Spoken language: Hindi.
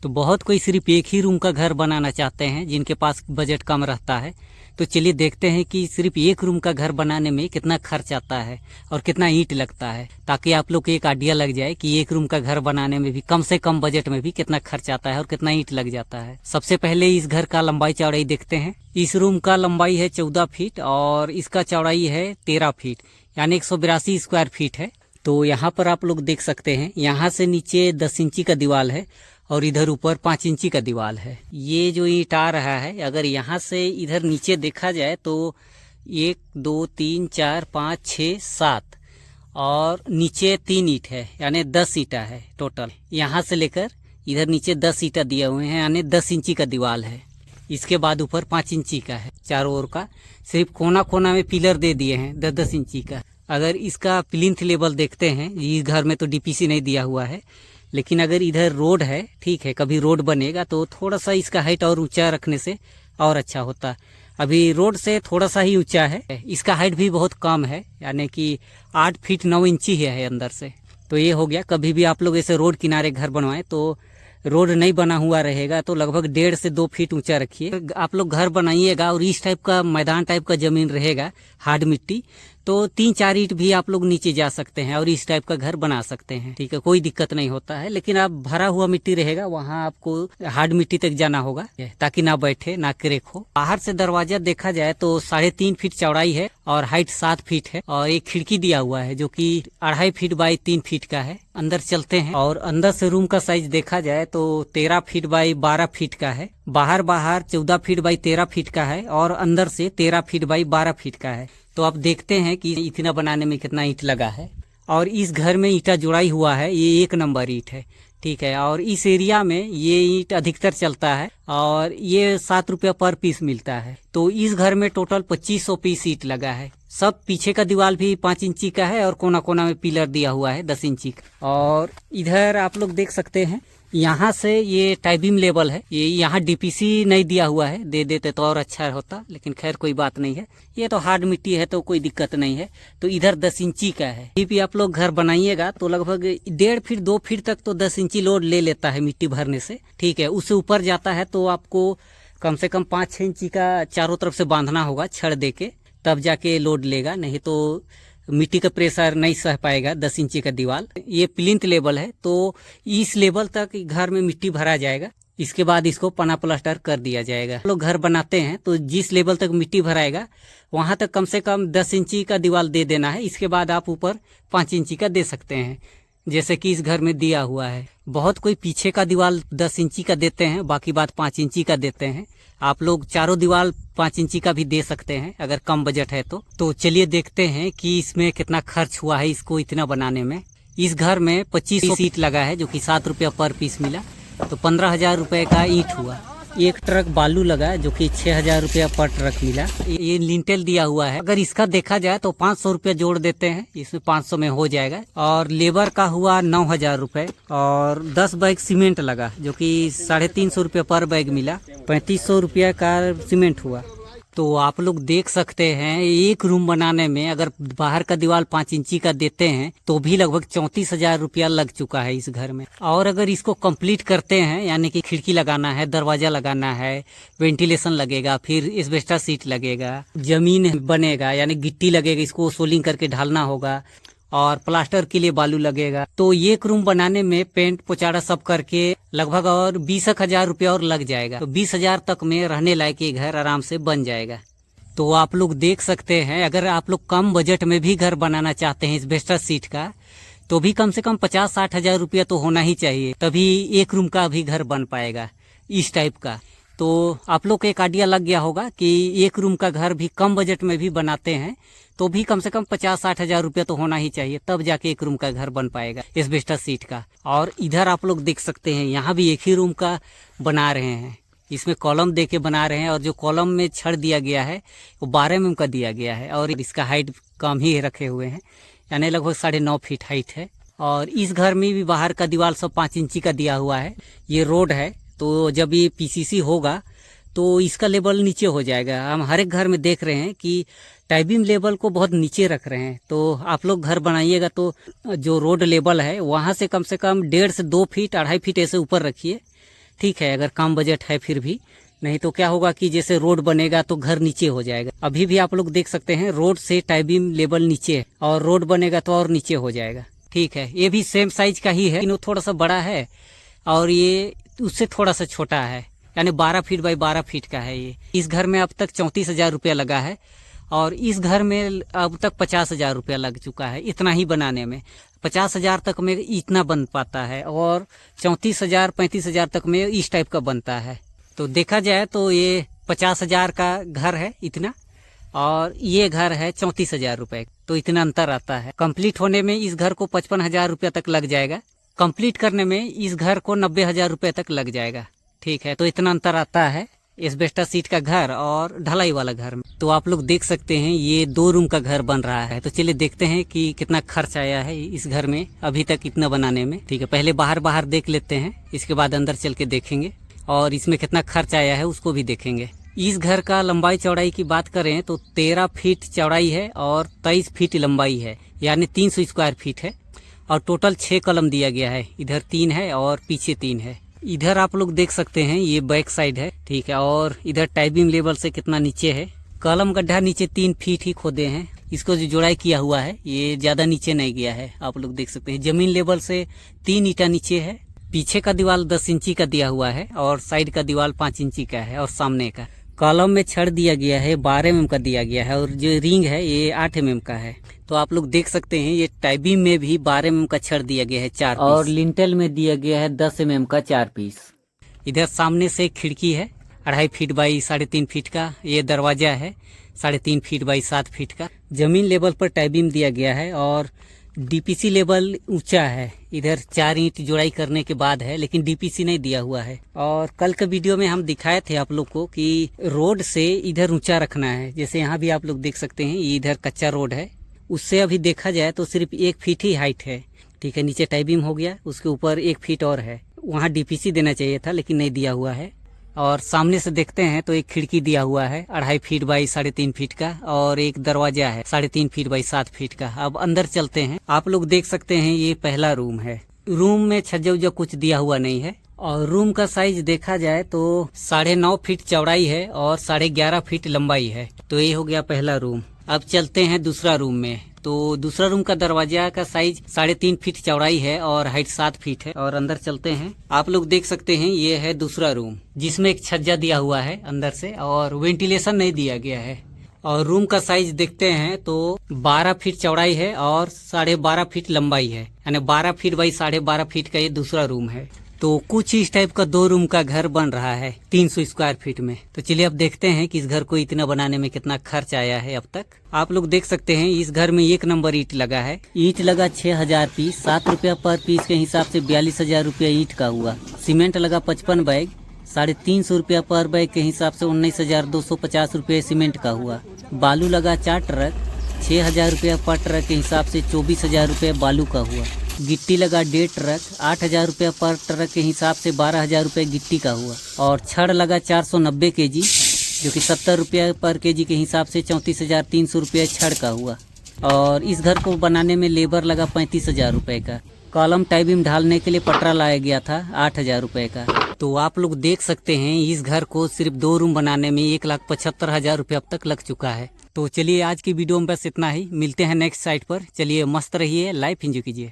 तो बहुत कोई सिर्फ एक ही रूम का घर बनाना चाहते हैं जिनके पास बजट कम रहता है। तो चलिए देखते हैं कि सिर्फ एक रूम का घर बनाने में कितना खर्च आता है और कितना ईंट लगता है, ताकि आप लोग को एक आइडिया लग जाए कि एक रूम का घर बनाने में भी कम से कम बजट में भी कितना खर्च आता है और कितना ईंट लग जाता है। सबसे पहले इस घर का लंबाई चौड़ाई देखते हैं। इस रूम का लंबाई है 14 फीट और इसका चौड़ाई है 13 फीट, यानी 182 स्क्वायर फीट है। तो यहाँ पर आप लोग देख सकते हैं, यहाँ से नीचे 10 इंची का दीवार है और इधर ऊपर 5 इंची का दीवार है। ये जो ईंट आ रहा है, अगर यहाँ से इधर नीचे देखा जाए तो 1 2 3 4 5 6 7 और नीचे 3 ईंट है, यानी 10 ईंटा है टोटल। यहाँ से लेकर इधर नीचे 10 ईंटा दिए हुए हैं, यानी 10 इंची का दीवार है। इसके बाद ऊपर 5 इंची का है चारों ओर का। सिर्फ कोना कोना में पिलर दे दिए हैं 10-10 इंची का। अगर इसका प्लिंथ लेवल देखते हैं, इस घर में तो डीपीसी नहीं दिया हुआ है, लेकिन अगर इधर रोड है, ठीक है, कभी रोड बनेगा तो थोड़ा सा इसका हाइट और ऊंचा रखने से और अच्छा होता। अभी रोड से थोड़ा सा ही ऊंचा है, इसका हाइट भी बहुत कम है, यानी कि 8 फीट 9 इंची है अंदर से। तो ये हो गया। कभी भी आप लोग ऐसे रोड किनारे घर बनवाएं तो रोड नहीं बना हुआ रहेगा तो लगभग 1.5 से 2 फीट ऊंचा रखिए। आप लोग घर बनाइएगा और इस टाइप का मैदान टाइप का जमीन रहेगा, हार्ड मिट्टी, तो 3-4 ईंट भी आप लोग नीचे जा सकते हैं और इस टाइप का घर बना सकते हैं, ठीक है, कोई दिक्कत नहीं होता है। लेकिन आप भरा हुआ मिट्टी रहेगा, वहाँ आपको हार्ड मिट्टी तक जाना होगा ताकि ना बैठे ना क्रैक हो। बाहर से दरवाजा देखा जाए तो 3.5 फीट चौड़ाई है और हाइट 7 फीट है और एक खिड़की दिया हुआ है जो कि 2.5 फीट बाई 3 फीट का है। अंदर चलते हैं और अंदर से रूम का साइज देखा जाए तो 13 फीट बाई 12 फीट का है। बाहर 14 फीट बाई 13 फीट का है और अंदर से 13 फीट बाई 12 फीट का है। तो आप देखते हैं कि इतना बनाने में कितना ईंट लगा है। और इस घर में ईंटा जुड़ाई हुआ है, ये 1 नंबर ईंट है, ठीक है। और इस एरिया में ये ईंट अधिकतर चलता है और ये 7 रुपया पर पीस मिलता है। तो इस घर में टोटल 2500 पीस ईंट लगा है। सब पीछे का दीवार भी 5 इंची का है और कोना कोना में पिलर दिया हुआ है 10 इंची का। और इधर आप लोग देख सकते हैं, यहाँ से ये टाई बीम लेवल है। ये यहाँ डीपीसी नहीं दिया हुआ है, दे देते तो और अच्छा होता, लेकिन खैर कोई बात नहीं है। ये तो हार्ड मिट्टी है तो कोई दिक्कत नहीं है। तो इधर 10 इंची का है। भी आप लोग घर बनाइएगा तो लगभग 1.5 फीट 2 फीट तक तो 10 इंची लोड ले लेता है मिट्टी भरने से, ठीक है। उससे ऊपर जाता है तो आपको कम से कम 5-6 इंची का चारों तरफ से बांधना होगा छड़ दे के, तब जाके लोड लेगा, नहीं तो मिट्टी का प्रेशर नहीं सह पाएगा 10 इंची का दीवार। ये प्लिंथ लेवल है तो इस लेवल तक घर में मिट्टी भरा जाएगा। इसके बाद इसको पना प्लास्टर कर दिया जाएगा। लोग घर बनाते हैं तो जिस लेवल तक मिट्टी भराएगा वहां तक कम से कम 10 इंची का दीवार दे देना है। इसके बाद आप ऊपर 5 इंची का दे सकते हैं, जैसे कि इस घर में दिया हुआ है। बहुत कोई पीछे का दीवार 10 इंची का देते हैं, बाकी बात 5 इंची का देते हैं। आप लोग चारों दीवार 5 इंची का भी दे सकते हैं अगर कम बजट है तो चलिए देखते हैं कि इसमें कितना खर्च हुआ है इसको इतना बनाने में। इस घर में 2500 ईंट लगा है जो कि 7 रुपया पर पीस मिला, तो 15,000 रुपये का ईंट हुआ। 1 ट्रक बालू लगा जो कि 6,000 रुपया पर ट्रक मिला। ये लिंटेल दिया हुआ है। अगर इसका देखा जाए तो 500 रुपया जोड़ देते हैं, इसमें 500 में हो जाएगा। और लेबर का हुआ 9,000 रुपये और 10 बैग सीमेंट लगा जो कि 350 रुपया पर बैग मिला। 3500 रुपया का सीमेंट हुआ। तो आप लोग देख सकते हैं एक रूम बनाने में अगर बाहर का दीवार 5 इंची का देते हैं तो भी लगभग 34,000 रुपया लग चुका है इस घर में। और अगर इसको कंप्लीट करते हैं, यानी कि खिड़की लगाना है, दरवाजा लगाना है, वेंटिलेशन लगेगा, फिर एस्बेस्टस सीट लगेगा, जमीन बनेगा यानी गिट्टी लगेगा, इसको सोलिंग करके ढालना होगा और प्लास्टर के लिए बालू लगेगा। तो एक रूम बनाने में पेंट पोचाड़ा सब करके लगभग और 20,000 रुपया और लग जाएगा। तो 20,000 तक में रहने लायक ये घर आराम से बन जाएगा। तो आप लोग देख सकते हैं, अगर आप लोग कम बजट में भी घर बनाना चाहते हैं एस्बेस्टस सीट का, तो भी कम से कम 50-60 हजार रुपया तो होना ही चाहिए, तभी एक रूम का भी घर बन पाएगा इस टाइप का। तो आप लोग को एक आइडिया लग गया होगा कि एक रूम का घर भी कम बजट में भी बनाते हैं तो भी कम से कम 50-60 हजार रुपया तो होना ही चाहिए, तब जाके एक रूम का घर बन पाएगा एस्बेस्टस सीट का। और इधर आप लोग देख सकते हैं, यहाँ भी एक ही रूम का बना रहे हैं। इसमें कॉलम दे के बना रहे हैं और जो कॉलम में छड़ दिया गया है वो 12 mm का दिया गया है और इसका हाइट कम ही रखे हुए हैं, यानी लगभग 9.5 फीट हाइट है। और इस घर में भी बाहर का दीवार सब 5 इंची का दिया हुआ है। ये रोड है तो जब ये पीसीसी होगा तो इसका लेवल नीचे हो जाएगा। हम हर एक घर में देख रहे हैं कि टाई बीम लेवल को बहुत नीचे रख रहे हैं। तो आप लोग घर बनाइएगा तो जो रोड लेवल है वहाँ से कम 1.5 से 2 फीट 2.5 फीट ऐसे ऊपर रखिए, ठीक है अगर कम बजट है फिर भी, नहीं तो क्या होगा कि जैसे रोड बनेगा तो घर नीचे हो जाएगा। अभी भी आप लोग देख सकते हैं रोड से टाई बीम लेवल नीचे है और रोड बनेगा तो और नीचे हो जाएगा। ठीक है, ये भी सेम साइज का ही है, लेकिन वो थोड़ा सा बड़ा है और ये उससे थोड़ा सा छोटा है, यानी 12 फीट बाई 12 फीट का है ये। इस घर में अब तक 34,000 रुपया लगा है और इस घर में अब तक 50,000 रुपया लग चुका है। इतना ही बनाने में 50,000 तक में इतना बन पाता है और 34,000 35,000 तक में इस टाइप का बनता है। तो देखा जाए तो ये 50,000 का घर है इतना, और ये घर है 34,000 रुपए। तो इतना अंतर आता है। कंप्लीट होने में इस घर को 55,000 रुपया तक लग जाएगा, कंप्लीट करने में इस घर को 90,000 रुपये तक लग जाएगा। ठीक है, तो इतना अंतर आता है एस्बेस्टस सीट का घर और ढलाई वाला घर में। तो आप लोग देख सकते हैं ये 2 रूम का घर बन रहा है। तो चलिए देखते हैं कि कितना खर्च आया है इस घर में अभी तक इतना बनाने में। ठीक है, पहले बाहर देख लेते हैं, इसके बाद अंदर चल के देखेंगे और इसमें कितना खर्च आया है उसको भी देखेंगे। इस घर का लंबाई चौड़ाई की बात करें तो 13 फीट चौड़ाई है और 23 फीट लंबाई है, यानी 300 स्क्वायर फीट है। और टोटल 6 कॉलम दिया गया है, इधर 3 है और पीछे 3 है। इधर आप लोग देख सकते हैं ये बैक साइड है। ठीक है, और इधर टाई बीम लेवल से कितना नीचे है। कॉलम गड्ढा नीचे 3 फीट ही खोदे हैं। इसको जो जोड़ाई किया हुआ है ये ज्यादा नीचे नहीं गया है, आप लोग देख सकते हैं। जमीन लेवल से 3 ईंटा नीचे है। पीछे का दीवार 10 इंची का दिया हुआ है और साइड का दीवार 5 इंची का है और सामने का कॉलम में छड़ दिया गया है 12 mm का दिया गया है और जो रिंग है ये 8 mm का है। तो आप लोग देख सकते हैं ये टाई बीम में भी 12 mm का छड़ दिया गया है 4 पीस और लिंटल में दिया गया है 10 mm का 4 पीस। इधर सामने से एक खिड़की है 2.5 फीट बाई 3.5 फीट का। ये दरवाजा है 3.5 फीट बाई 7 फीट का। जमीन लेवल पर टाई बीम दिया गया है और डीपीसी लेवल ऊंचा है। इधर 4 ईंट जोड़ाई करने के बाद है, लेकिन डीपीसी नहीं दिया हुआ है। और कल के वीडियो में हम दिखाए थे आप लोग को कि रोड से इधर ऊंचा रखना है। जैसे यहाँ भी आप लोग देख सकते हैं ये इधर कच्चा रोड है, उससे अभी देखा जाए तो सिर्फ 1 फीट ही हाइट है। ठीक है, नीचे टाई बीम हो गया, उसके ऊपर 1 फीट और है। वहाँ डीपीसी देना चाहिए था लेकिन नहीं दिया हुआ है। और सामने से देखते हैं तो एक खिड़की दिया हुआ है 2.5 फीट बाई 3.5 फीट का और एक दरवाजा है 3.5 फीट बाई 7 फीट का। अब अंदर चलते हैं। आप लोग देख सकते हैं ये पहला रूम है। रूम में छज्जा उज्जा कुछ दिया हुआ नहीं है और रूम का साइज देखा जाए तो 9.5 फीट चौड़ाई है और 11.5 फीट लंबाई है। तो ये हो गया पहला रूम। अब चलते हैं दूसरा रूम में। तो दूसरा रूम का दरवाजा का साइज 3.5 फीट चौड़ाई है और हाइट 7 फीट है। और अंदर चलते हैं। आप लोग देख सकते हैं ये है दूसरा रूम, जिसमें एक छज्जा दिया हुआ है अंदर से और वेंटिलेशन नहीं दिया गया है। और रूम का साइज देखते हैं तो 12 फीट चौड़ाई है और 12.5 फीट लंबाई है, यानी 12 फीट बाई 12.5 फीट का ये दूसरा रूम है। तो कुछ इस टाइप का 2 रूम का घर बन रहा है 300 स्क्वायर फीट में। तो चलिए अब देखते हैं कि इस घर को इतना बनाने में कितना खर्च आया है अब तक। आप लोग देख सकते हैं इस घर में 1 नंबर ईंट लगा है। ईंट लगा 6,000 पीस, 7 रुपया पर पीस के हिसाब से 42,000 रुपया ईंट का हुआ। सीमेंट लगा 55 बैग, 350 रुपया पर बैग के हिसाब से 19,250 रुपये सीमेंट का हुआ। बालू लगा 4 ट्रक, 6,000 रुपया पर ट्रक के हिसाब से 24,000 रुपये बालू का हुआ। गिट्टी लगा 1.5 ट्रक, 8,000 रुपया पर ट्रक के हिसाब से 12,000 रुपये गिट्टी का हुआ। और छड़ लगा 490 kg, जो कि 70 रुपया पर kg के हिसाब से 34,300 रुपये छड़ का हुआ। और इस घर को बनाने में लेबर लगा 35,000 रुपये का। कॉलम टाई बीम ढालने के लिए पटरा लाया गया था 8,000 रुपये का। तो आप लोग देख सकते हैं इस घर को सिर्फ 2 रूम बनाने में 1,75,000 रुपये अब तक लग चुका है। तो चलिए आज की वीडियो में बस इतना ही। मिलते हैं नेक्स्ट साइट पर। चलिए मस्त रहिए, लाइफ एंजॉय कीजिए।